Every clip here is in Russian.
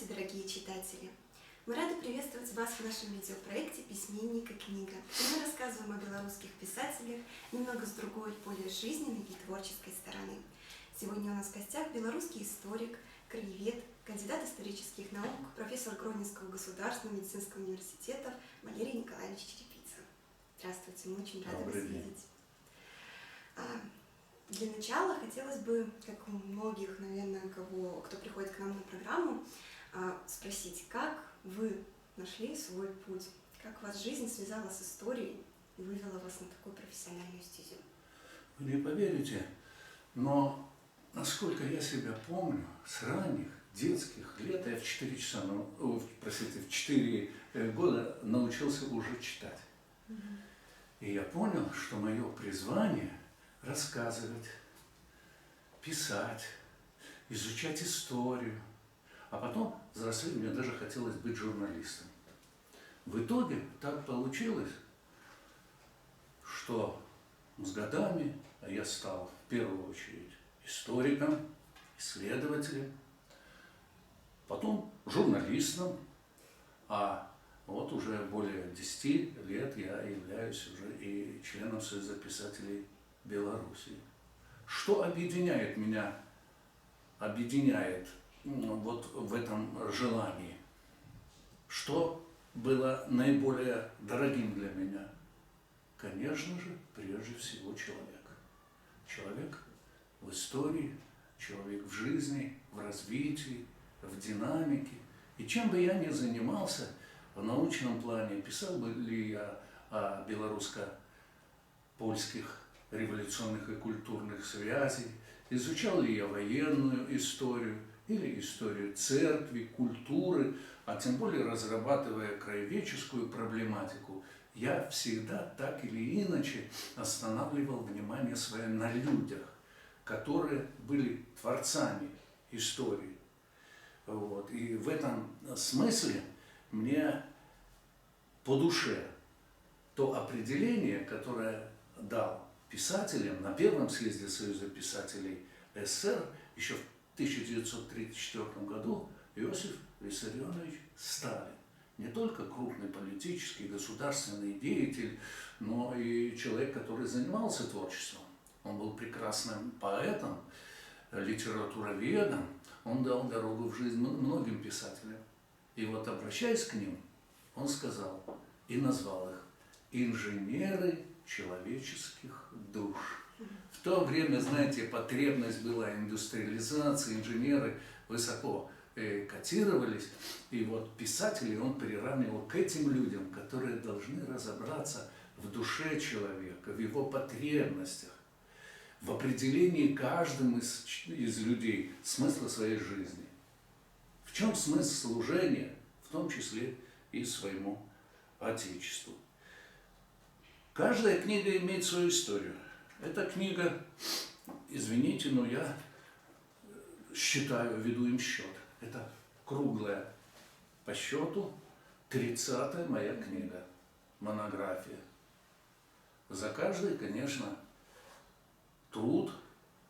Здравствуйте, дорогие читатели! Мы рады приветствовать вас в нашем видеопроекте «Письменник и книга». И мы рассказываем о белорусских писателях немного с другой, более жизненной и творческой стороны. Сегодня у нас в гостях белорусский историк, краевед, кандидат исторических наук, профессор Гродненского государственного медицинского университета Валерий Николаевич Черепица. Здравствуйте, мы очень рады вас видеть. Для начала хотелось бы, как у многих, наверное, кто приходит к нам на программу, спросить, как вы нашли свой путь, как вас жизнь связала с историей и вывела вас на такую профессиональную стезю? Вы не поверите, но насколько я себя помню, с ранних детских лет я в 4 года научился уже читать. И я понял, что мое призвание рассказывать, писать, изучать историю. А потом, взрослее, мне даже хотелось быть журналистом. В итоге так получилось, что с годами я стал в первую очередь историком, исследователем, потом журналистом, а вот уже более 10 лет я являюсь уже и членом Союза писателей Беларуси. Что объединяет меня, вот в этом желании? Что было наиболее дорогим для меня? Конечно же, прежде всего человек. Человек в истории, человек в жизни, в развитии, в динамике. И чем бы я ни занимался в научном плане, писал бы ли я о белорусско-польских революционных и культурных связей, изучал ли я военную историю или историю церкви, культуры, а тем более разрабатывая краеведческую проблематику, я всегда так или иначе останавливал внимание свое на людях, которые были творцами истории. Вот. И в этом смысле мне по душе то определение, которое дал писателям на первом съезде Союза писателей СССР еще в 1934 году Иосиф Виссарионович Сталин. Не только крупный политический, государственный деятель, но и человек, который занимался творчеством. Он был прекрасным поэтом, литературоведом, он дал дорогу в жизнь многим писателям. И вот, обращаясь к ним, он сказал и назвал их инженеры человеческих душ. В то время, знаете, потребность была индустриализации, инженеры высоко котировались, и вот писателей он приравнивал к этим людям, которые должны разобраться в душе человека, в его потребностях, в определении каждым из людей смысла своей жизни. В чем смысл служения, в том числе и своему Отечеству. Каждая книга имеет свою историю. Эта книга, извините, но я считаю, веду им счет. Это круглая по счету 30-я моя книга, монография. За каждой, конечно, труд,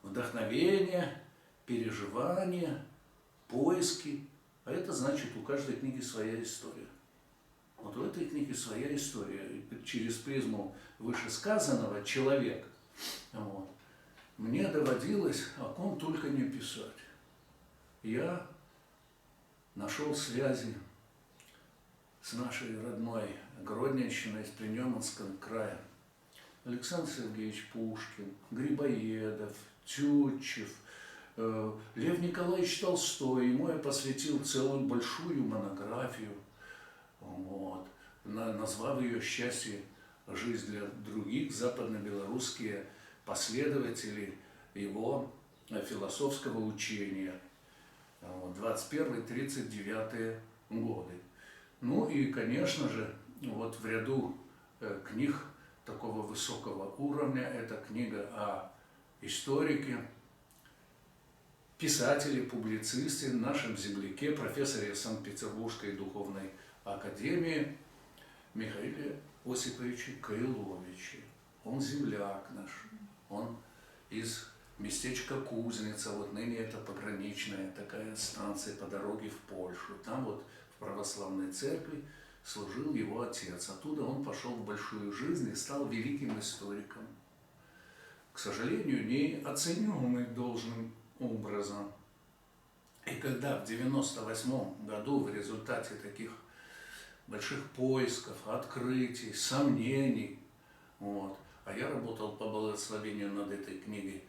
вдохновение, переживание, поиски. А это значит, у каждой книги своя история. Вот в этой книге своя история. И через призму вышесказанного человека мне доводилось о ком только не писать. Я нашел связи с нашей родной Гродненщиной, с Приеманским краем. Александр Сергеевич Пушкин, Грибоедов, Тютчев, Лев Николаевич Толстой. Ему я посвятил целую большую монографию, назвав ее «Счастье. Жизнь для других», западно-белорусские последователи его философского учения, 21-39 годы. Ну и, конечно же, вот в ряду книг такого высокого уровня эта книга о историке, писателе, публицисте, нашем земляке, профессоре Санкт-Петербургской духовной академии Михаиле Осиповиче Кайловиче. Он земляк наш, он из местечко Кузница, вот ныне это пограничная такая станция по дороге в Польшу. Там вот в православной церкви служил его отец. Оттуда он пошел в большую жизнь и стал великим историком. К сожалению, не оцененный должным образом. И когда в 1998 году в результате таких больших поисков, открытий, сомнений, вот, а я работал по благословению над этой книгой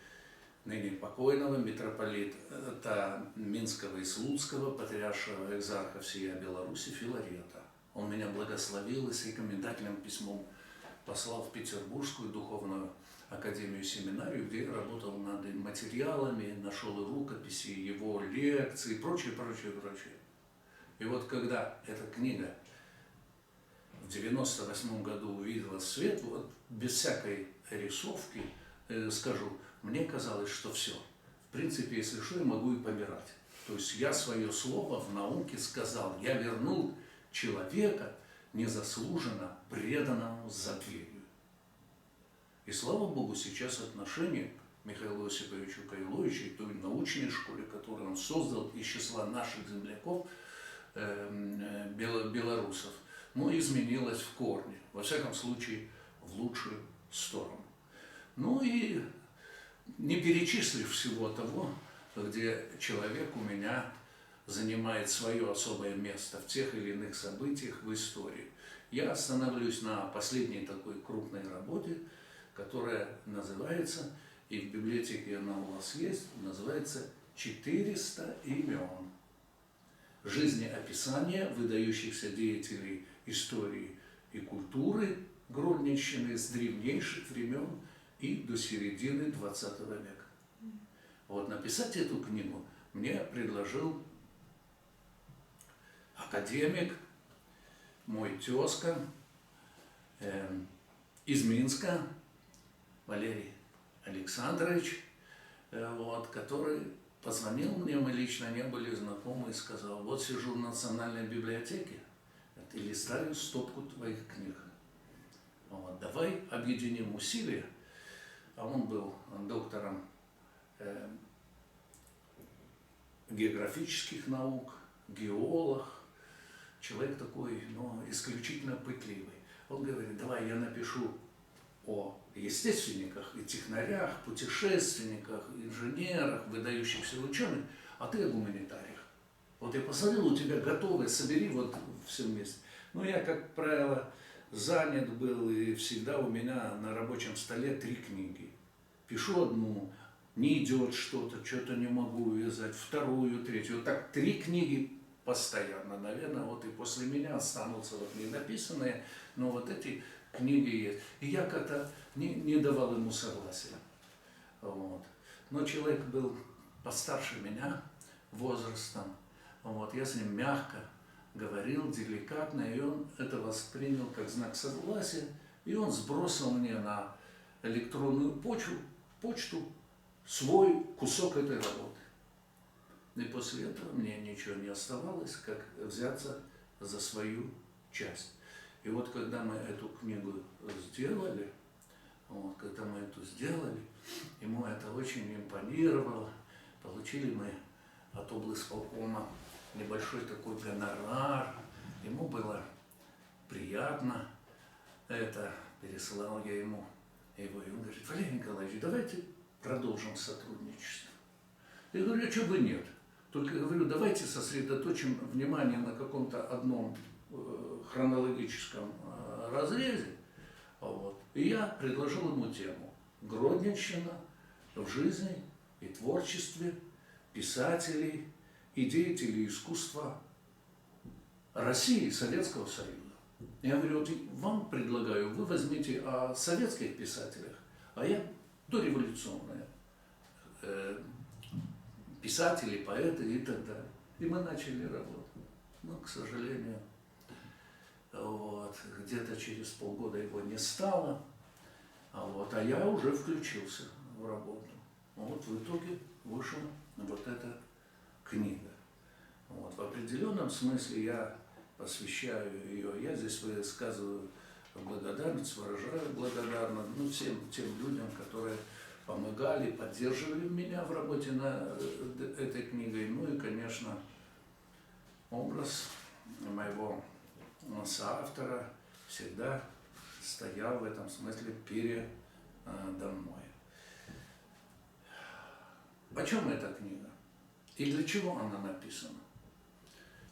ныне покойного митрополита Минского и Слуцкого, патриаршего экзарха всея Беларуси Филарета. Он меня благословил и с рекомендательным письмом послал в Петербургскую духовную академию, семинарию, где я работал над материалами, нашел и рукописи, его лекции и прочее, прочее, прочее. И вот когда эта книга в 1998 году увидела свет, вот без всякой рисовки, скажу, мне казалось, что все. В принципе, если что, я могу и помирать. То есть я свое слово в науке сказал, я вернул человека незаслуженно преданному забвению. И слава Богу, сейчас отношение к Михаилу Осиповичу Кайловичу и той научной школе, которую он создал из числа наших земляков, белорусов, но изменилось в корне, во всяком случае, в лучшую сторону. Ну и не перечислив всего того, где человек у меня занимает свое особое место в тех или иных событиях в истории, я остановлюсь на последней такой крупной работе, которая называется, и в библиотеке она у вас есть, называется «400 имен. Жизнеописание выдающихся деятелей истории и культуры Гродненщины с древнейших времен и до середины 20 века». Вот написать эту книгу мне предложил академик, мой тезка из Минска, Валерий Александрович, вот, который позвонил мне, мы лично не были знакомы, и сказал, вот сижу в Национальной библиотеке и листаю стопку твоих книг. Вот, давай объединим усилия. А он был доктором географических наук, геолог, человек такой, но исключительно пытливый. Он говорит, давай я напишу о естественниках и технарях, путешественниках, инженерах, выдающихся ученых, а ты о гуманитариях. Вот я посмотрел, у тебя готовое, собери вот все вместе. Ну, я, как правило, занят был, и всегда у меня на рабочем столе 3 книги. Пишу одну, не идет что-то не могу увязать, вторую, третью. Вот так 3 книги постоянно, наверное, вот и после меня останутся вот не написанные, но вот эти книги есть. И я как-то не давал ему согласия. Вот. Но человек был постарше меня возрастом. Вот. Я с ним мягко говорил, деликатно, и он это воспринял как знак согласия. И он сбросил мне на электронную почту свой кусок этой работы. И после этого мне ничего не оставалось, как взяться за свою часть. И вот когда мы эту книгу сделали, ему это очень импонировало. Получили мы от облисполкома небольшой такой гонорар. Ему было приятно это. Пересылал я ему его. И он говорит, Валерий Николаевич, давайте продолжим сотрудничество. Я говорю, а чего бы нет? Только говорю, давайте сосредоточим внимание на каком-то одном хронологическом разрезе. Вот. И я предложил ему тему «Гродненщина в жизни и творчестве писателей и деятелей искусства России и Советского Союза». Я говорю, вот вам предлагаю, вы возьмите о советских писателях, а я дореволюционные писатели, поэты и так далее. И мы начали работать. Но, к сожалению, вот, где-то через полгода его не стало, а я уже включился в работу. Вот в итоге вышла вот эта книга. Вот, в определенном смысле я посвящаю ее, я здесь высказываю благодарность, выражаю благодарность всем тем людям, которые помогали, поддерживали меня в работе над этой книгой. Ну и, конечно, образ моего соавтора всегда стоял в этом смысле передо мной. О чем эта книга? И для чего она написана?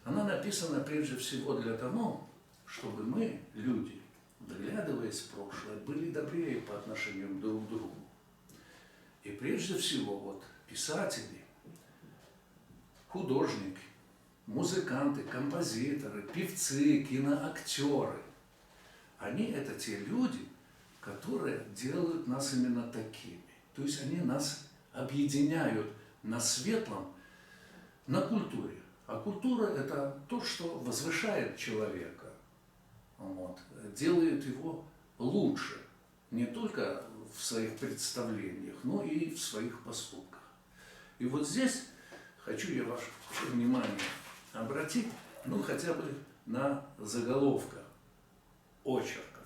Она написана прежде всего для того, чтобы мы, люди, вглядываясь в прошлое, были добрее по отношению друг к другу. И прежде всего вот писатели, художники, музыканты, композиторы, певцы, киноактеры, они это те люди, которые делают нас именно такими. То есть они нас объединяют на светлом, на культуре. А культура – это то, что возвышает человека, вот, делает его лучше, не только в своих представлениях, но и в своих поступках. И вот здесь хочу я ваше внимание обратить, ну, хотя бы на заголовках очерков.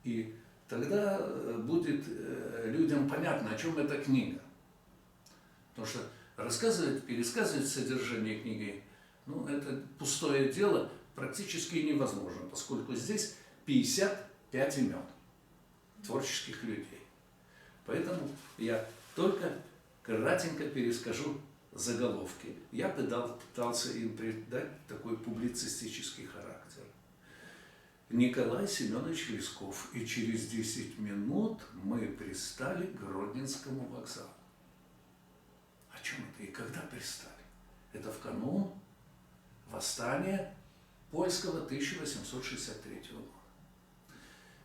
И тогда будет людям понятно, о чем эта книга. Потому что рассказывать, пересказывать содержание книги, ну, это пустое дело, практически невозможно, поскольку здесь 55 имен творческих людей. Поэтому я только кратенько перескажу заголовки. Я пытался им придать такой публицистический характер. Николай Семенович Лесков. И через 10 минут мы пристали к Гродненскому вокзалу. О чем это и когда пристали? Это в канун восстания польского 1863 года.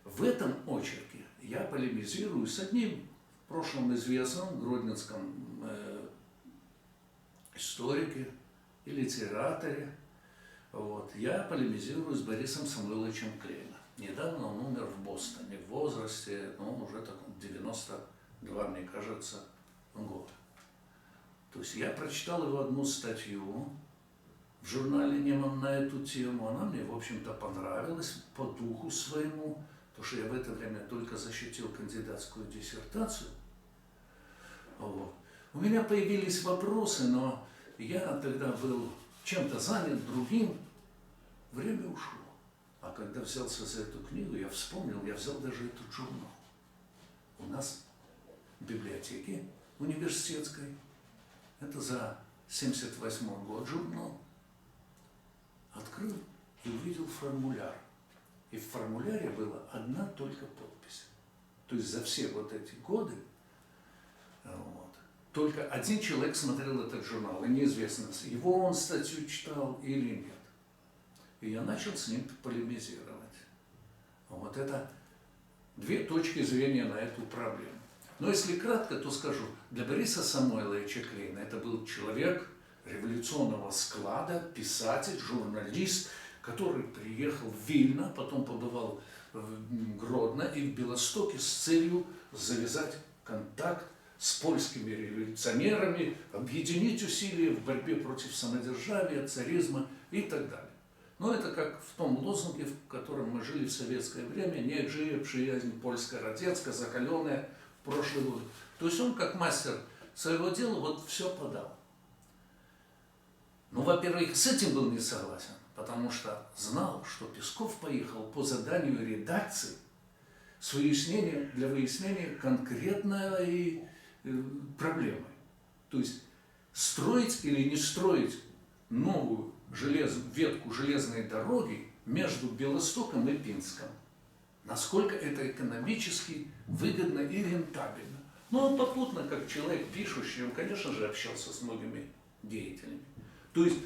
В этом очерке я полемизирую с одним в прошлом известным гродненском историке и литераторе. Вот. Я полемизирую с Борисом Самойловичем Клейном. Недавно он умер в Бостоне в возрасте, ну, он уже таком 92, мне кажется, года. То есть я прочитал его одну статью в журнале «Неман» на эту тему. Она мне, в общем-то, понравилась по духу своему, потому что я в это время только защитил кандидатскую диссертацию. Вот. У меня появились вопросы, но я тогда был чем-то занят другим, время ушло. А когда взялся за эту книгу, я вспомнил, я взял даже этот журнал. У нас в библиотеке университетской, это за 1978 год журнал, открыл и увидел формуляр. И в формуляре была одна только подпись. То есть за все вот эти годы вот, только один человек смотрел этот журнал, и неизвестно, его он статью читал или нет. И я начал с ним полемизировать. Вот это две точки зрения на эту проблему. Но если кратко, то скажу, для Бориса Самойловича Клейна это был человек революционного склада, писатель, журналист, который приехал в Вильно, потом побывал в Гродно и в Белостоке с целью завязать контакт с польскими революционерами, объединить усилия в борьбе против самодержавия, царизма и так далее. Но это как в том лозунге, в котором мы жили в советское время: «Не жие приязнь польская родецкая, закаленная в прошлый год». То есть он, как мастер своего дела, вот все подал. Ну, во-первых, с этим был не согласен, потому что знал, что Песков поехал по заданию редакции для выяснения конкретной проблемы. То есть строить или не строить новую ветку железной дороги между Белостоком и Пинском. Насколько это экономически выгодно и рентабельно. Но он попутно, как человек пишущий, он, конечно же, общался с многими деятелями. То есть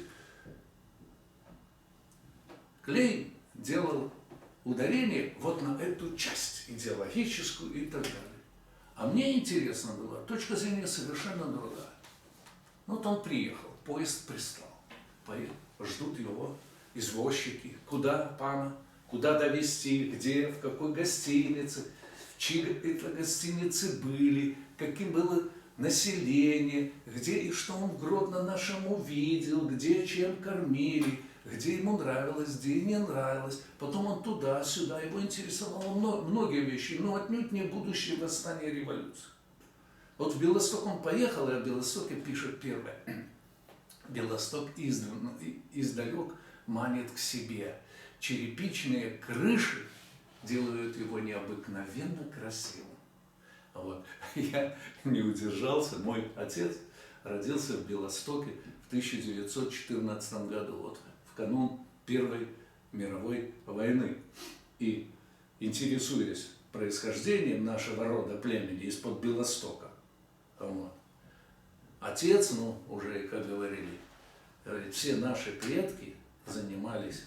Клейн делал ударение вот на эту часть идеологическую и так далее. А мне интересно было, точка зрения совершенно другая. Вот он приехал, поезд пристал, ждут его извозчики, куда пана, куда довезти, где, в какой гостинице, в чьей это гостинице были, каким было население, где и что он в Гродно нашем увидел, где чем кормили, где ему нравилось, где не нравилось. Потом он туда-сюда, его интересовало многие вещи, но отнюдь не будущее восстание революции. Вот в Белосток он поехал, и о Белостоке пишет первое. Белосток издалек манит к себе. Черепичные крыши делают его необыкновенно красивым. Вот. Я не удержался. Мой отец родился в Белостоке в 1914 году, вот, в канун Первой мировой войны. И интересуясь происхождением нашего рода племени из-под Белостока, вот, отец, ну, уже, как говорили, говорит, все наши предки занимались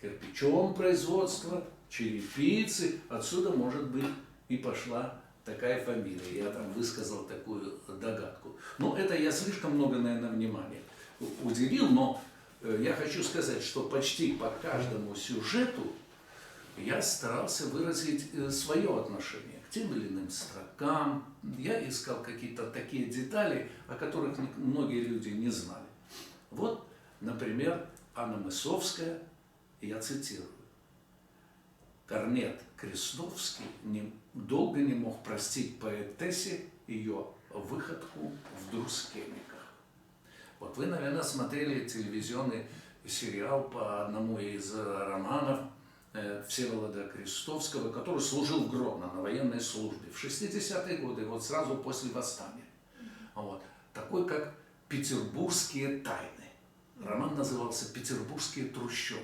кирпичом производства, черепицы, отсюда, может быть, и пошла такая фамилия. Я там высказал такую догадку. Ну, это я слишком много, наверное, внимания уделил, но я хочу сказать, что почти по каждому сюжету я старался выразить свое отношение к тем или иным строкам. Я искал какие-то такие детали, о которых многие люди не знали. Вот, например, Анна Мысовская, я цитирую. Корнет Крестовский долго не мог простить поэтессе ее выходку в Друскениках. Вот вы, наверное, смотрели телевизионный сериал по одному из романов Всеволода Крестовского, который служил в Гродно на военной службе в 60-е годы, вот сразу после восстания. Вот. Такой, как «Петербургские тайны». Роман назывался «Петербургские трущобы».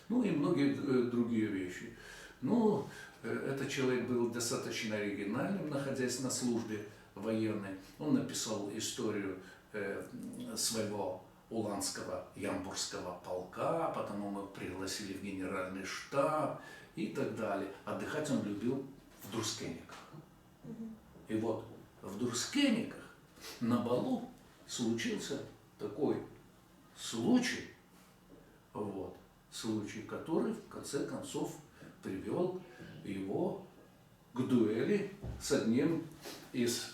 Ну и многие другие вещи. Ну, этот человек был достаточно оригинальным, находясь на службе военной. Он написал историю своего уланского ямбурского полка, потом его пригласили в генеральный штаб и так далее. Отдыхать он любил в Друскениках. И вот в Друскениках на балу случился такой случай, вот, случай, который в конце концов привел его к дуэли с одним из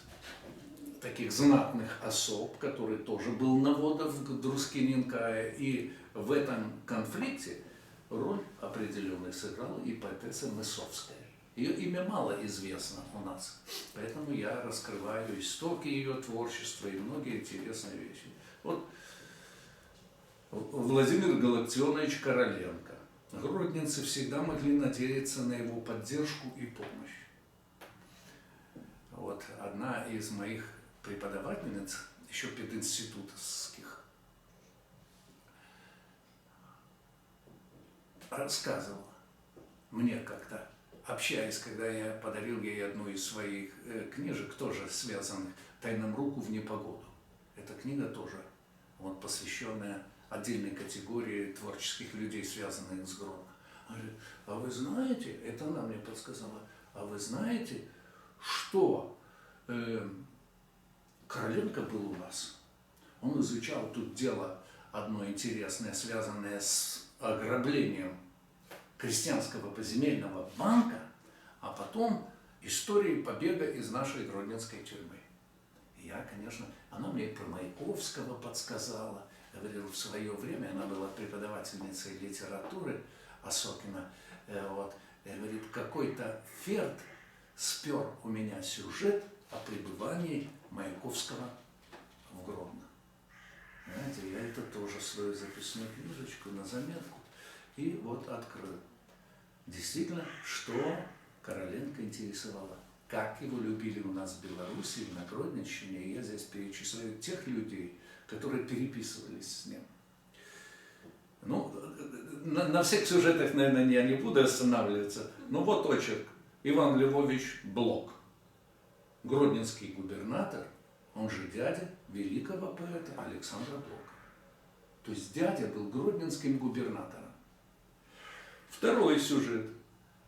таких знатных особ, который тоже был на водах в Друскиненкае. И в этом конфликте роль определенную сыграла и поэтесса Мысовская. Ее имя мало известно у нас, поэтому я раскрываю истоки ее творчества и многие интересные вещи. Вот Владимир Галактионович Короленко. Гродненцы всегда могли надеяться на его поддержку и помощь. Вот одна из моих преподавательниц, еще пединститутских, рассказывала мне как-то, общаясь, когда я подарил ей одну из своих книжек, тоже связанных «Тайнам руку в непогоду». Эта книга тоже вот, посвященная отдельной категории творческих людей, связанных с Гродно. Она говорит, а вы знаете, это она мне подсказала, а вы знаете, что Короленко был у вас? Он изучал тут дело одно интересное, связанное с ограблением крестьянского поземельного банка, а потом историей побега из нашей гродненской тюрьмы. И я, конечно, она мне про Маяковского подсказала. Говорил, в свое время она была преподавательницей литературы Осокина. Вот, и говорит, какой-то ферд спер у меня сюжет о пребывании Маяковского в Гродно. Знаете, я это тоже свою записную книжечку на заметку и вот открыл. Действительно, что Короленко интересовало. Как его любили у нас в Беларуси, на Гродненщине. И я здесь перечисляю тех людей, которые переписывались с ним. Ну, на всех сюжетах, наверное, я не буду останавливаться. Но вот очерк. Иван Львович Блок. Гродненский губернатор, он же дядя великого поэта Александра Блока. То есть дядя был гродненским губернатором. Второй сюжет.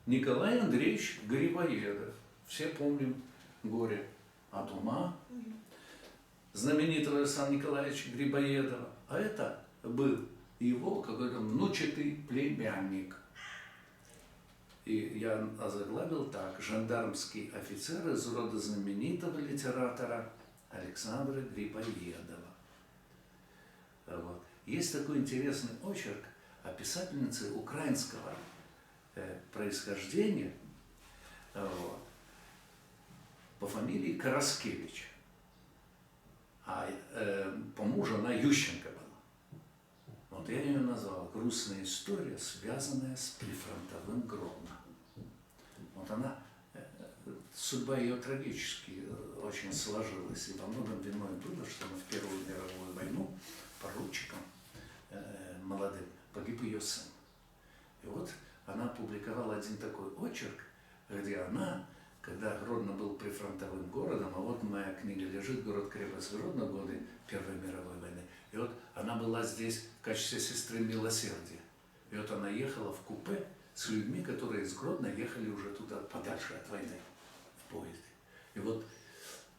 Николай Андреевич Грибоедов. Все помним «Горе от ума» знаменитого Александра Николаевича Грибоедова. А это был его, как говорим, внучатый племянник. И я озаглавил так: жандармский офицер из рода знаменитого литератора Александра Грибоедова. Вот. Есть такой интересный очерк о писательнице украинского происхождения. Вот. по фамилии Караскевич. А по мужу она Ющенко была. Вот я ее назвал «Грустная история, связанная с прифронтовым Гродно». Вот она, судьба ее трагически очень сложилась. И во многом виной было, что в Первую мировую войну поручиком молодым погиб ее сын. И вот она опубликовала один такой очерк, где она, когда Гродно был прифронтовым городом, а вот моя книга лежит «Город-крепость Гродно. Годы Первой мировой войны». И вот она была здесь в качестве сестры милосердия. И вот она ехала в купе с людьми, которые из Гродно ехали уже туда подальше от войны в поезде. И вот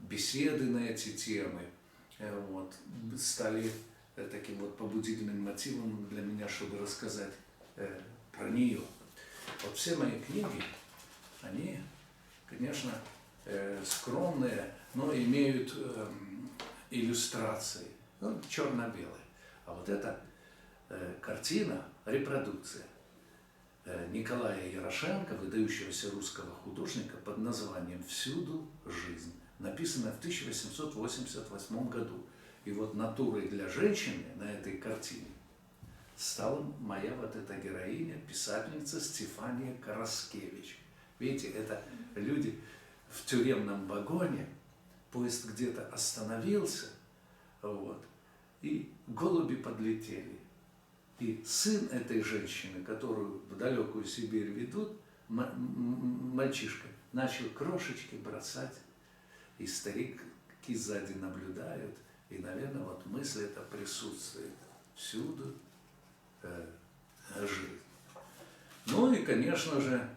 беседы на эти темы вот, стали таким вот побудительным мотивом для меня, чтобы рассказать про нее. Вот все мои книги, они, конечно, скромные, но имеют иллюстрации, ну, черно-белые. А вот эта картина, репродукция Николая Ярошенко, выдающегося русского художника, под названием «Всюду жизнь», написана в 1888 году. И вот натурой для женщины на этой картине стала моя вот эта героиня, писательница Стефания Караскевич. Видите, это люди в тюремном вагоне, поезд где-то остановился, вот, и голуби подлетели. И сын этой женщины, которую в далекую Сибирь ведут, мальчишка, начал крошечки бросать, и старики сзади наблюдают, и, наверное, вот мысль эта присутствует всюду жизнь. Ну и, конечно же,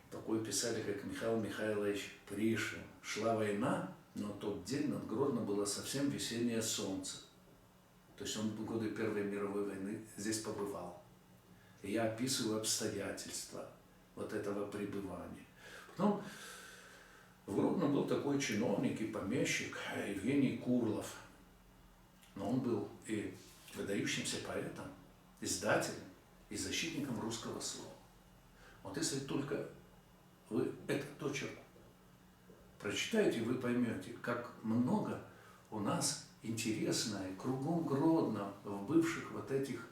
такой писатель, как Михаил Михайлович Пришвин. Шла война, но тот день над Гродно было совсем весеннее солнце. То есть он в годы Первой мировой войны здесь побывал. И я описываю обстоятельства вот этого пребывания. Потом в Гродно был такой чиновник и помещик Евгений Курлов. Но он был и выдающимся поэтом, издателем и защитником русского слова. Вот если только вы этот очерк прочитаете, вы поймете, как много у нас интересное кругом Гродно, в бывших вот этих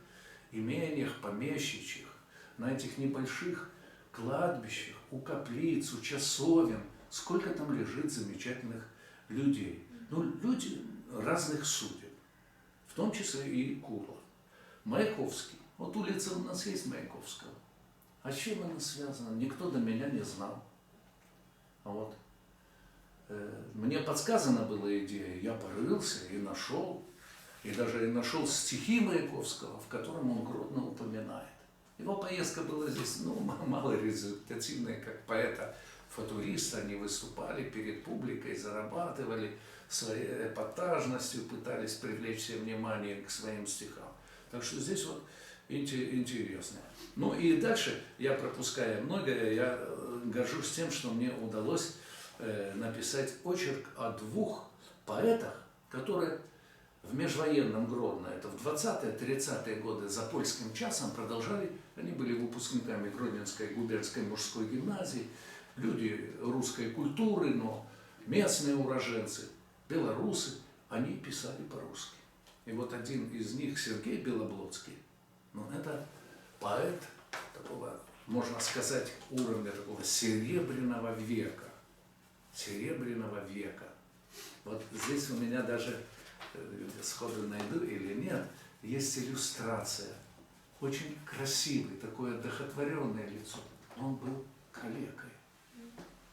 имениях помещичьих, на этих небольших кладбищах, у каплиц, у часовен, сколько там лежит замечательных людей. Ну, люди разных судеб, в том числе и Курлов. Маяковский. Вот улица у нас есть Маяковского. А с чем она связана? Никто до меня не знал. А вот мне подсказана была идея, я порылся и нашел. И даже нашел стихи Маяковского, в котором он Гродно упоминает. Его поездка была здесь, ну, мало результативная, как поэта-футуриста. Они выступали перед публикой, зарабатывали своей эпатажностью, пытались привлечь все внимание к своим стихам. Так что здесь вот интересно. Ну и дальше, я пропуская многое, я горжусь тем, что мне удалось написать очерк о двух поэтах, которые в межвоенном Гродно, это в 20-30-е годы, за польским часом продолжали, они были выпускниками Гродненской губернской мужской гимназии, люди русской культуры, но местные уроженцы, белорусы, они писали по-русски. И вот один из них, Сергей Белоблоцкий, ну, это поэт такого, можно сказать, уровня такого серебряного века. Серебряного века. Вот здесь у меня даже, сходу найду или нет, есть иллюстрация. Очень красивый, такое одухотворенное лицо. Он был калекой.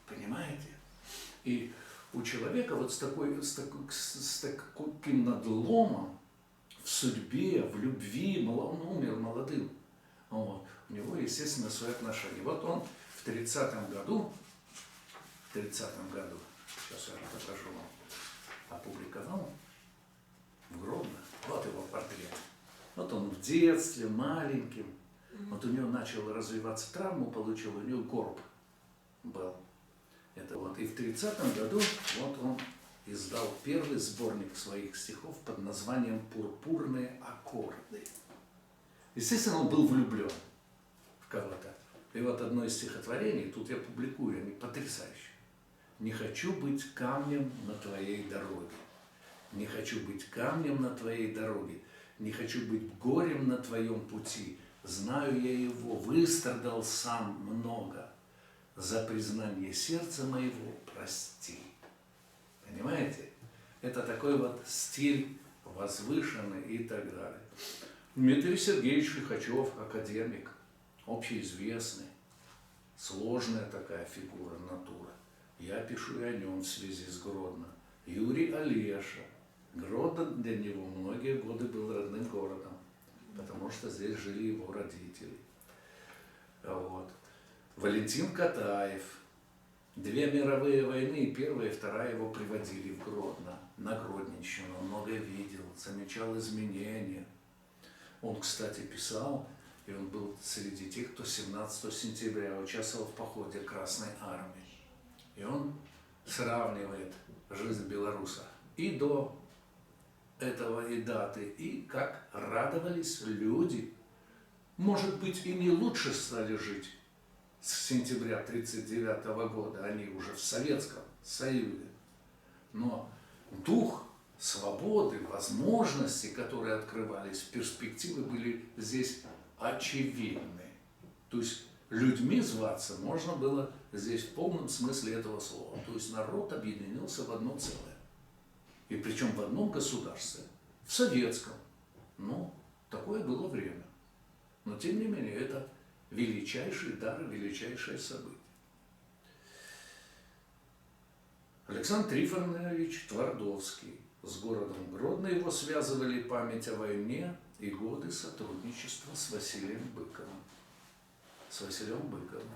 Понимаете? И у человека вот с таким надломом в судьбе, в любви, он умер молодым. Вот. У него, естественно, свои отношения. Вот он в 30-м году, сейчас я покажу вам, опубликовал в Гродно, вот его портрет. Вот он в детстве, маленьким, вот у него начала развиваться травму, получил, у него горб был. Это вот. И в 30-м году вот он издал первый сборник своих стихов под названием «Пурпурные аккорды». Естественно, он был влюблен в кого-то. И вот одно из стихотворений, тут я публикую, они потрясающие. не хочу быть камнем на твоей дороге. Не хочу быть камнем на твоей дороге. Не хочу быть горем на твоем пути. Знаю я его, выстрадал сам много. За признание сердца моего прости. Понимаете? Это такой вот стиль возвышенный и так далее. Дмитрий Сергеевич Лихачев, академик, общеизвестный, сложная такая фигура, натура. Я пишу и о нем в связи с Гродно. Юрий Олеша. Гродно для него многие годы был родным городом, потому что здесь жили его родители. Вот. Валентин Катаев. 2 мировые войны, и Первая и Вторая его приводили в Гродно, на Гродненщину. Он многое видел, замечал изменения. Он, кстати, писал, и он был среди тех, кто 17 сентября участвовал в походе Красной Армии. И он сравнивает жизнь белоруса и до этого и даты, и как радовались люди. Может быть, и не лучше стали жить с сентября 1939 года, они уже в Советском Союзе. Но дух свободы, возможности, которые открывались, перспективы были здесь очевидны. То есть людьми зваться можно было здесь в полном смысле этого слова. То есть народ объединился в одно целое. И причем в одном государстве, в советском. Ну, такое было время. Но тем не менее, это величайший дар, величайшее событие. Александр Трифонович Твардовский. С городом Гродно его связывали память о войне и годы сотрудничества с Василием Быковым. С Василием Быковым.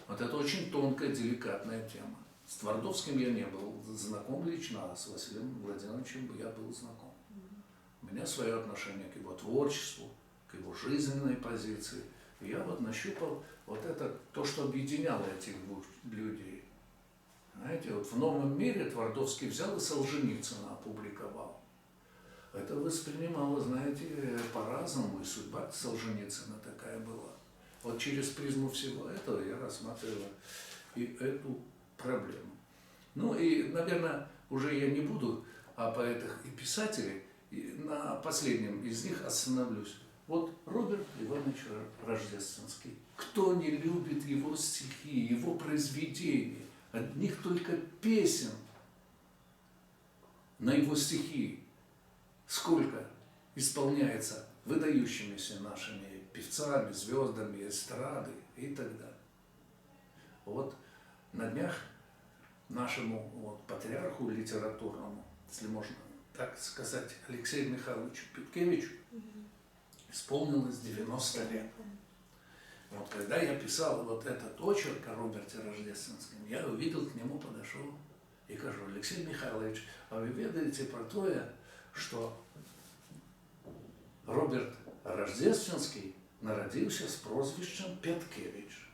Вот это очень тонкая, деликатная тема. С Твардовским я не был знаком лично, а с Василием Владимировичем я был знаком. У меня свое отношение к его творчеству, к его жизненной позиции. И я вот нащупал вот это, то, что объединяло этих двух людей. Знаете, вот в «Новом мире» Твардовский взял и Солженицына опубликовал. Это воспринимало, знаете, по-разному, и судьба Солженицына такая была. Вот через призму всего этого я рассматривал и эту проблему. Ну и, наверное, уже я не буду о поэтах и писателях, и на последнем из них остановлюсь. Вот Роберт Иванович Рождественский. Кто не любит его стихи, его произведения? Одних только песен на его стихи сколько исполняется выдающимися нашими певцами, звездами эстрады и так далее. Вот на днях нашему вот патриарху литературному, если можно так сказать, Алексею Михайловичу Петкевичу исполнилось 90 лет. Вот когда я писал вот этот очерк о Роберте Рождественском, я увидел, к нему подошел и говорю: Алексей Михайлович, а вы ведаете про то, что Роберт Рождественский народился с прозвищем Петкевич?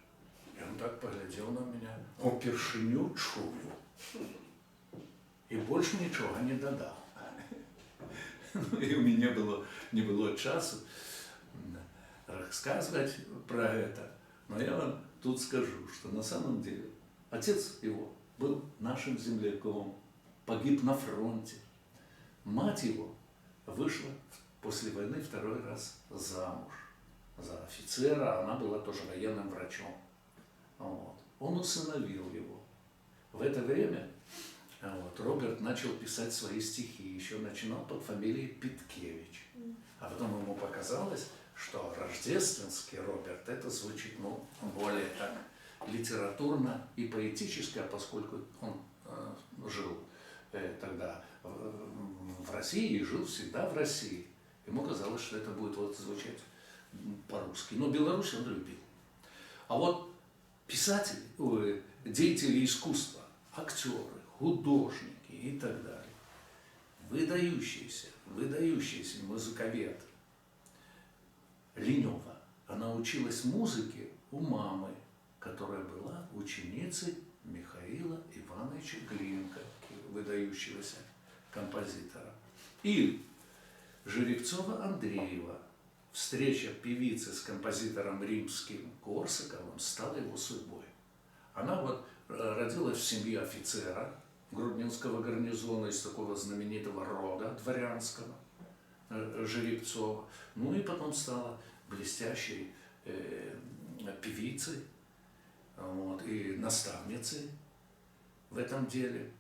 И он так поглядел на меня: опершиню чую. И больше ничего не додал. И у меня не было часу рассказывать про это. Но я вам тут скажу, что на самом деле отец его был нашим земляком, погиб на фронте. Мать его вышла после войны 2-й раз замуж за офицера, она была тоже военным врачом. Вот. Он усыновил его. В это время вот, Роберт начал писать свои стихи, еще начинал под фамилией Петкевич. А потом ему показалось, что рождественский Роберт, это звучит более так литературно и поэтически, а поскольку он жил тогда в России и жил всегда в России, ему казалось, что это будет вот звучать по-русски. Но Беларусь он любил. А вот писатели, деятели искусства, актеры, художники и так далее, выдающийся музыковед Линева, она училась музыке у мамы, которая была ученицей Михаила Ивановича Глинка, выдающегося композитора. И Жеребцова Андреева. Встреча певицы с композитором римским Корсаковым стала его судьбой. Она вот родилась в семье офицера Гродненского гарнизона из такого знаменитого рода дворянского, Жеребцова. Ну и потом стала блестящей певицей, вот, и наставницей в этом деле.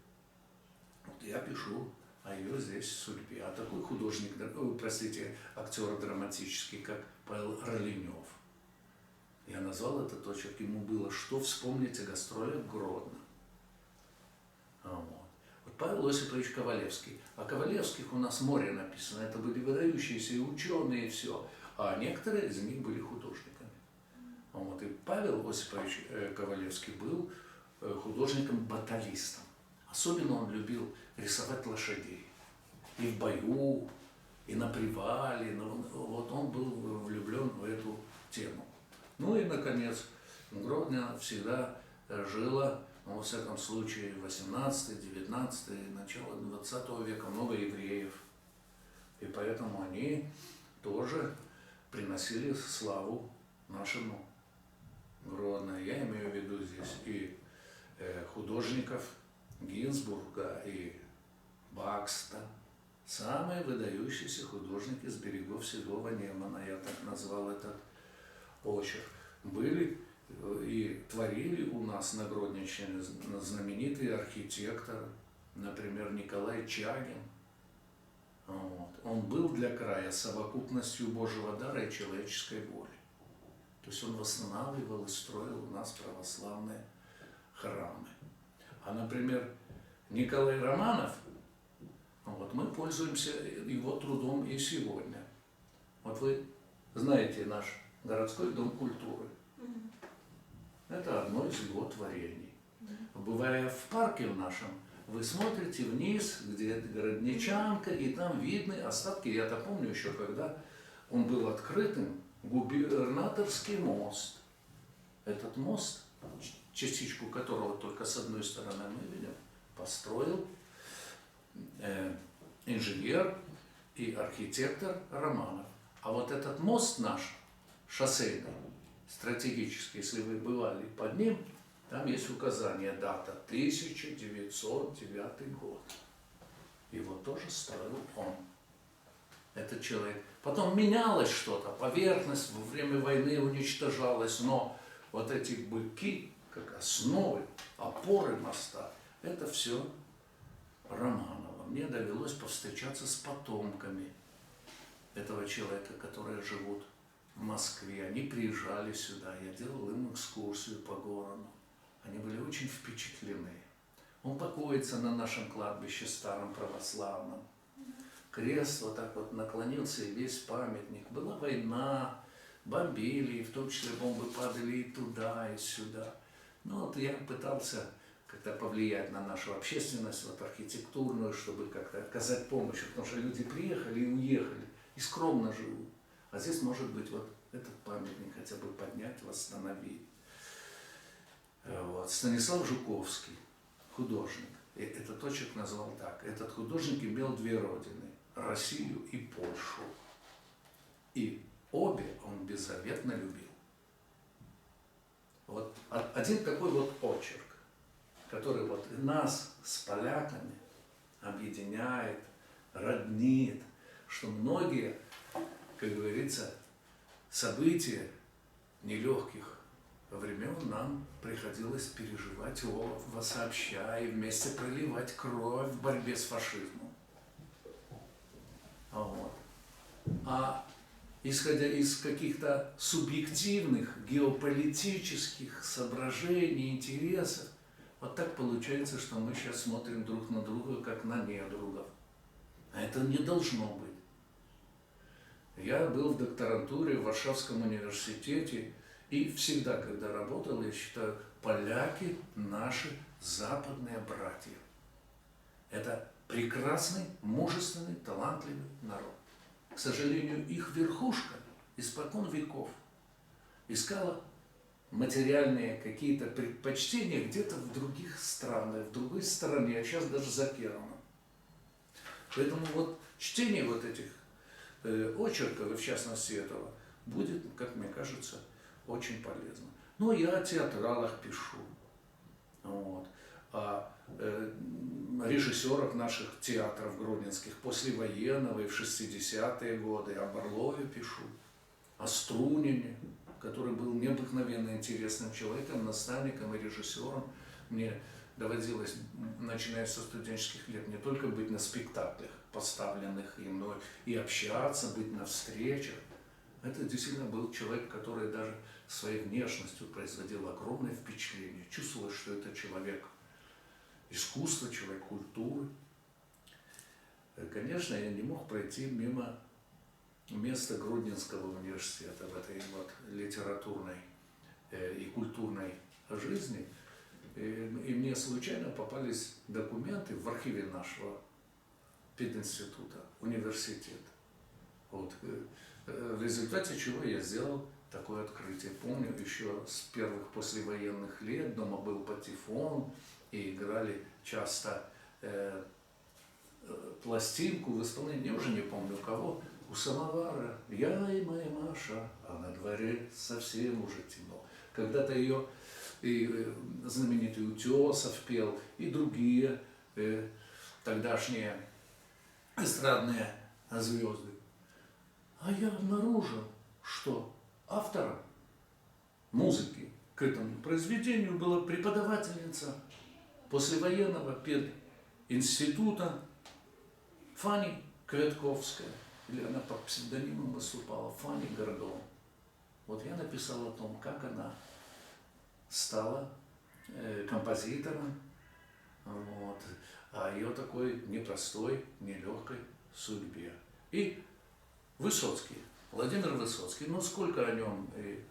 Вот я пишу о ее здесь судьбе. А такой художник, простите, актер драматический, как Павел Роленев. Я назвал этот очерк, ему было что вспомнить о гастролях в Гродно. Вот Павел Осипович Ковалевский. О Ковалевских у нас море написано. Это были выдающиеся и ученые, и все. А некоторые из них были художниками. Вот. И Павел Осипович Ковалевский был художником-баталистом. Особенно он любил рисовать лошадей. И в бою, и на привале. Вот он был влюблен в эту тему. Ну и, наконец, Гродно всегда жила, ну, во всяком случае, 18-19, начало 20 века, много евреев. И поэтому они тоже приносили славу нашему Гродно. Я имею в виду здесь и художников Гинзбурга, и Бакста. Самые выдающиеся художники с берегов Седого Немана, я так назвал этот очерк, были и творили у нас на Гродненщине знаменитые архитекторы, например, Николай Чагин. Вот. Он был для края совокупностью Божьего дара и человеческой воли. То есть он восстанавливал и строил у нас православные храмы. А, например, Николай Романов, вот, мы пользуемся его трудом и сегодня. Вот вы знаете наш городской дом культуры. Это одно из его творений. Бывая в парке в нашем, вы смотрите вниз, где Городничанка, и там видны остатки. Я-то помню еще, когда он был открытым, губернаторский мост. Этот мост, частичку которого только с одной стороны мы видим, построил инженер и архитектор Романов. А вот этот мост наш, шоссейный, стратегический, если вы бывали под ним, там есть указание, дата 1909 год. Его тоже строил он, этот человек. Потом менялось что-то, поверхность во время войны уничтожалась, но вот эти быки, как основы, опоры моста, это все Романова. Мне довелось повстречаться с потомками этого человека, которые живут в Москве. Они приезжали сюда, я делал им экскурсию по городу. Они были очень впечатлены. Он покоится на нашем кладбище старом православном. Крест вот так вот наклонился, и весь памятник. Была война, бомбили, в том числе бомбы падали и туда, и сюда. Ну вот я пытался как-то повлиять на нашу общественность, вот архитектурную, чтобы как-то оказать помощь, потому что люди приехали и уехали, и скромно живут. А здесь, может быть, вот этот памятник хотя бы поднять, восстановить. Вот. Станислав Жуковский, художник, этот очерк назвал так. Этот художник имел две родины, Россию и Польшу. И обе он беззаветно любил. Вот один такой вот очерк, который вот нас с поляками объединяет, роднит, что многие, как говорится, события нелегких времен нам приходилось переживать сообща и вместе проливать кровь в борьбе с фашизмом. Вот. А исходя из каких-то субъективных геополитических соображений, интересов, вот так получается, что мы сейчас смотрим друг на друга, как на недругов. А это не должно быть. Я был в докторантуре в Варшавском университете, и всегда, когда работал, я считаю, поляки наши западные братья. Это прекрасный, мужественный, талантливый народ. К сожалению, их верхушка испокон веков искала материальные какие-то предпочтения где-то в других странах, в другой стороне, а сейчас даже за океаном. Поэтому вот чтение вот этих очерков, и в частности этого, будет, как мне кажется, очень полезно. Ну, я о театралах пишу. Вот. О режиссерах наших театров гродненских послевоенного и в 60-е годы, о Барлове пишу, о Струнине, который был необыкновенно интересным человеком, наставником и режиссером. Мне доводилось, начиная со студенческих лет, не только быть на спектаклях, поставленных и мной, и общаться, быть на встречах. Это действительно был человек, который даже своей внешностью производил огромное впечатление. Чувствовалось, что это человек искусства, человек культуры. Конечно, я не мог пройти мимо места Гродненского университета в этой вот литературной и культурной жизни. И мне случайно попались документы в архиве нашего пединститута, университета. Вот. В результате чего я сделал такое открытие. Помню еще с первых послевоенных лет дома был патефон, и играли часто пластинку в исполнении, я уже не помню кого, у самовара «Я и моя Маша, а на дворе совсем уже темно». Когда-то ее и знаменитый Утесов пел, и другие тогдашние эстрадные звезды. А я обнаружил, что автором музыки к этому произведению была преподавательница послевоенного пединститута Фанни Кветковская, или она под псевдонимом выступала, Фанни Гордон. Вот я написал о том, как она стала композитором, вот, о ее такой непростой, нелегкой судьбе. И Высоцкий, Владимир Высоцкий, ну сколько о нем и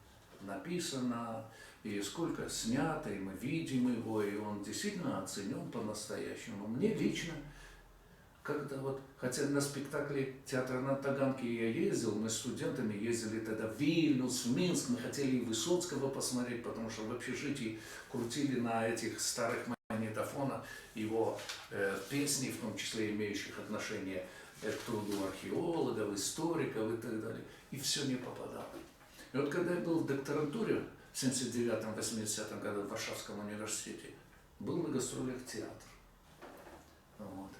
написано, и сколько снято, и мы видим его, и он действительно оценен по-настоящему. Мне лично, когда вот, хотя на спектакле театра на Таганке я ездил, мы с студентами ездили тогда в Вильнюс, в Минск, мы хотели и Высоцкого посмотреть, потому что в общежитии крутили на этих старых магнитофонах его песни, в том числе имеющих отношение к труду археологов, историков и так далее. И все не попадало. И вот когда я был в докторантуре в 79-80 году в Варшавском университете, был на гастролях театр. Вот.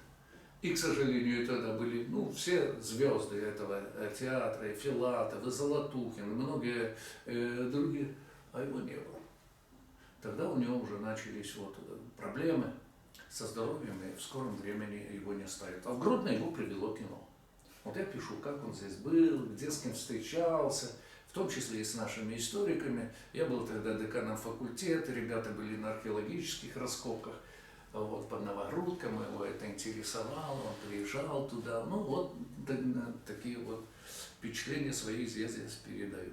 И, к сожалению, тогда были все звезды этого театра, и Филатов, и Золотухин, и многие другие, а его не было. Тогда у него уже начались проблемы со здоровьем, и в скором времени его не ставят. А в Гродно его привело кино. Вот я пишу, как он здесь был, где с кем встречался, в том числе и с нашими историками. Я был тогда деканом факультета, ребята были на археологических раскопках, вот, под Новогрудком, его это интересовало, он приезжал туда. Ну вот такие вот впечатления свои здесь передаю.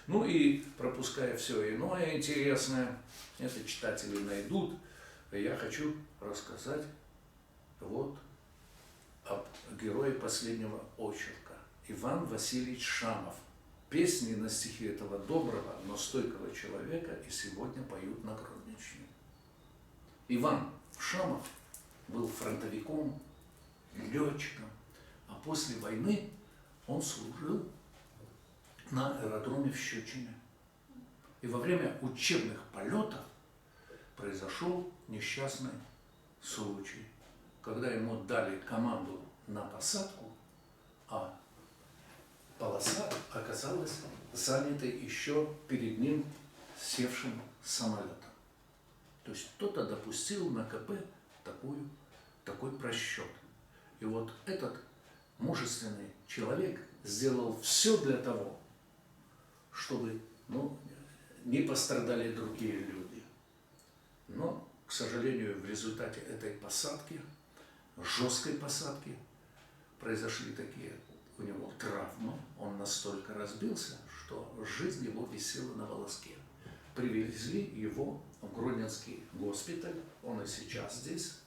Ну и пропуская все иное интересное, это читатели найдут, я хочу рассказать вот об герое последнего очерка. Иван Васильевич Шамов. Песни на стихи этого доброго, но стойкого человека и сегодня поют на Гродненщине. Иван Шамов был фронтовиком, летчиком, а после войны он служил на аэродроме в Щучине. И во время учебных полетов произошел несчастный случай, когда ему дали команду на посадку, а полоса оказалась занятой еще перед ним севшим самолетом. То есть кто-то допустил на КП такой просчет. И вот этот мужественный человек сделал все для того, чтобы не пострадали другие люди. Но, к сожалению, в результате этой посадки, жесткой посадки, произошли такие у него травмы. Он настолько разбился, что жизнь его висела на волоске. Привезли его в Гродненский госпиталь, он и сейчас здесь,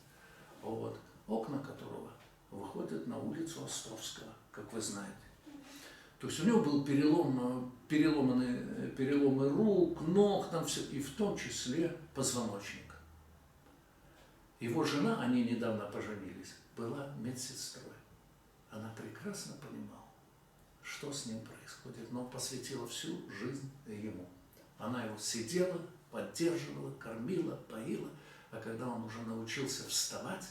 вот, окна которого выходят на улицу Островского, как вы знаете. То есть у него был переломы рук, ног, там все, и в том числе позвоночник. Его жена, они недавно поженились, была медсестрой. Она прекрасно понимала, что с ним происходит, но посвятила всю жизнь ему. Она его сидела, поддерживала, кормила, поила, А когда он уже научился вставать,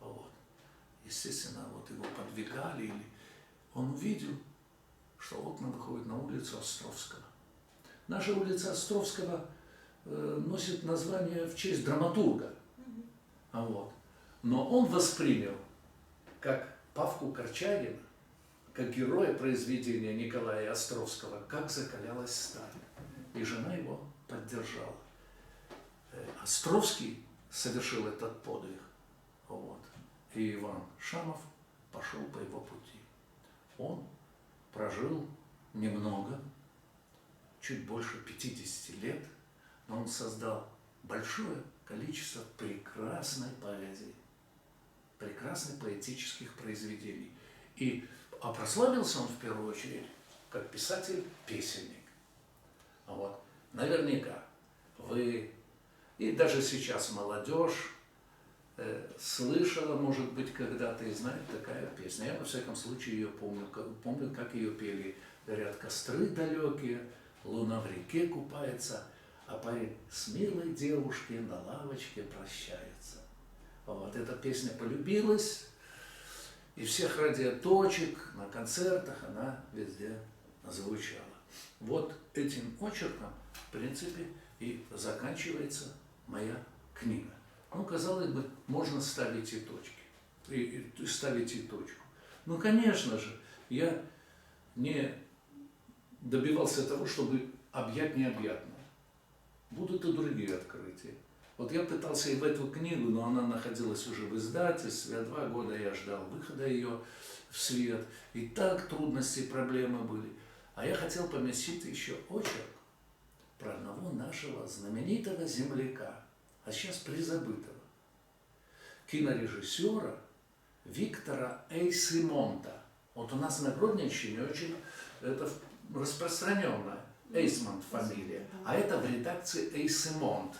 вот, естественно, вот его подвигали, или он увидел, что окна выходят на улицу Островского. Наша улица Островского носит название в честь драматурга. Вот. Но он воспринял как Павку Корчагина, как героя произведения Николая Островского, как закалялась сталь. И жена его поддержала. Островский совершил этот подвиг. Вот. И Иван Шамов пошел по его пути. Он прожил немного, чуть больше 50 лет, но он создал большое количество прекрасной поэзии, прекрасных поэтических произведений. А прославился он в первую очередь как писатель-песенник. Вот. Наверняка вы, и даже сейчас молодежь, слышала, может быть, когда-то и знает такая песня. Я, во всяком случае, ее помню, как ее пели. Горят костры далекие, луна в реке купается, а парень с милой девушкой на лавочке прощается. Вот эта песня полюбилась, и всех радиоточек, на концертах она везде звучала. Вот этим очерком, в принципе, и заканчивается моя книга. Ну, казалось бы, можно ставить и точки, ставить и точку. Ну, конечно же, я не добивался того, чтобы объять необъятное. Будут и другие открытия. Вот я пытался и в эту книгу, но она находилась уже в издательстве, 2 года я ждал выхода ее в свет, и так трудности и проблемы были. А я хотел поместить еще очерк про одного нашего знаменитого земляка, а сейчас призабытого, кинорежиссера Виктора Эйсмонта. Вот у нас на Гродненщине очень это распространенная Эйсмонт фамилия, а это в редакции Эйсмонт.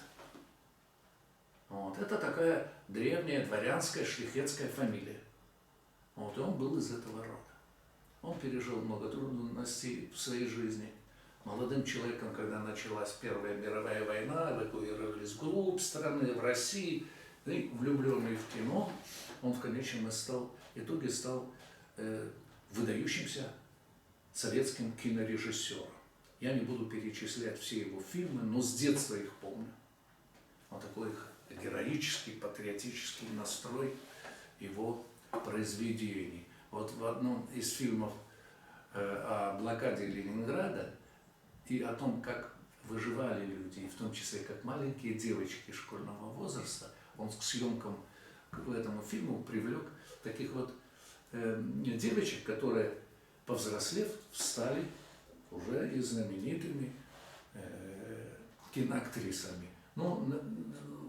Вот. Это такая древняя дворянская шляхетская фамилия. Вот. И он был из этого рода. Он пережил много трудностей в своей жизни. Молодым человеком, когда началась Первая мировая война, эвакуировались вглубь страны, в России, и влюбленный в кино, он в конечном итоге стал выдающимся советским кинорежиссером. Я не буду перечислять все его фильмы, но с детства их помню. Вот такой героический, патриотический настрой его произведений. Вот в одном из фильмов о блокаде Ленинграда и о том, как выживали люди, и в том числе как маленькие девочки школьного возраста, он к съемкам к этому фильму привлек таких вот девочек, которые, повзрослев, стали уже и знаменитыми киноактрисами. Ну,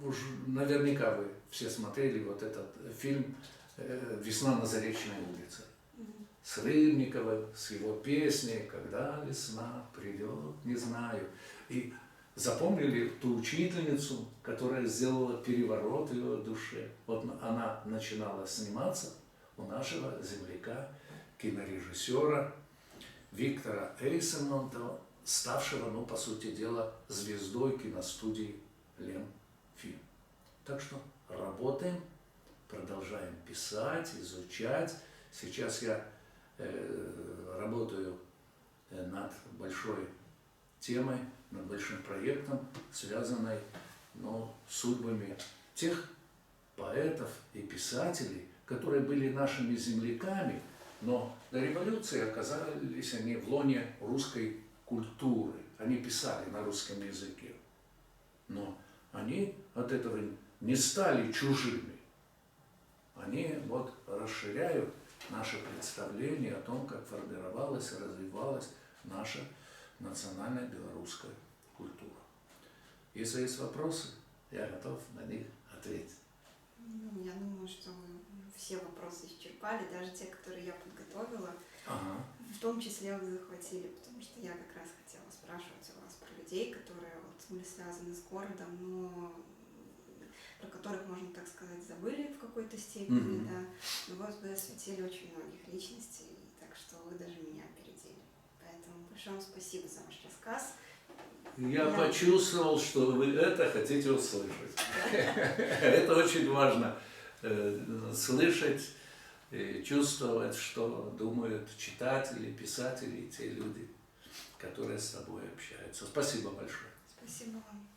уж наверняка вы все смотрели вот этот фильм «Весна на Заречной улице» с Рыбниковым, с его песней «Когда весна придет, не знаю». И запомнили ту учительницу, которая сделала переворот в его душе. Вот она начинала сниматься у нашего земляка, кинорежиссера Виктора Эйсмонта, ставшего, ну, по сути дела, звездой киностудии «Ленфильм». Так что работаем, продолжаем писать, изучать. Сейчас я работаю над большой темой, над большим проектом, связанной, ну, с судьбами тех поэтов и писателей, которые были нашими земляками, но до революции оказались они в лоне русской культуры. Они писали на русском языке. Но они от этого не стали чужими. Они вот расширяют наше представление о том, как формировалась и развивалась наша национальная белорусская культура. Если есть вопросы, я готов на них ответить. Ну, я думаю, что вы все вопросы исчерпали, даже те, которые я подготовила. Ага. В том числе вы захватили, потому что я как раз хотела спрашивать у вас про людей, которые вот были связаны с городом, но про которых, можно так сказать, забыли в какой-то степени, да. Но вот вы осветили очень многих личностей, так что вы даже меня опередили. Поэтому большое вам спасибо за ваш рассказ. Я Да. почувствовал, что вы это хотите услышать. Это очень важно слышать, чувствовать, что думают читатели, писатели и те люди, которые с тобой общаются. Спасибо большое. Спасибо вам.